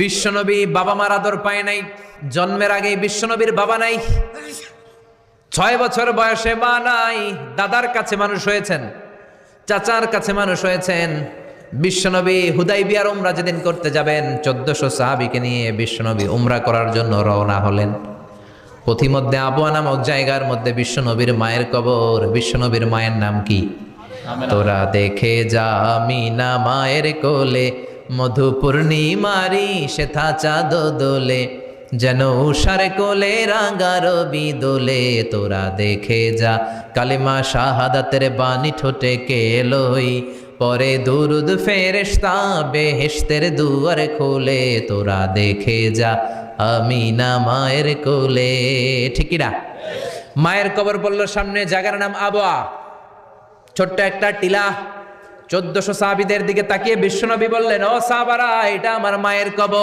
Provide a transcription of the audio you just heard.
বিশ্বনবী বাবা মার আদর পায় নাই, জন্মের আগেই বিশ্বনবীর বাবা নাই, 6 বছর বয়সে মা নাই, দাদার কাছে মানুষ হয়েছেন, চাচার কাছে মানুষ হয়েছেন। বিশ্বনবী হুদাইবিয়ার উমরা যেদিন করতে যাবেন 1400 সাহাবীকে নিয়ে বিশ্বনবী উমরা করার জন্য রওনা হলেন। পথিমধ্যে আবওয়া নামক জায়গার মধ্যে বিশ্বনবীর মায়ের কবর। বিশ্বনবীর মায়ের নাম কি? তোরা দেখে যা আমিনা মায়ের কোলে, মধু পূর্ণিমারি সেথা চাঁদ দোলে, যেন উষার কোলে রাঙা রবি দোলে। তোরা দেখে যা কালিমা শাহাদাতের বাণী ঠোঁটে কে লই, পরে দুরুদ ফেরেশতা বেহেশতের দুয়ার খোলে। তোরা দেখে যা আমিনা মায়ের কোলে। ঠিকই না? মায়ের কবর বলল সামনে, জায়গার নাম আবওয়া, ছোট্ট একটা টিলা। 1400 সাহাবীদের দিকে তাকিয়ে বিশ্বনবী বললেন, ও সাহাবারা, এটা আমার মায়ের কবর।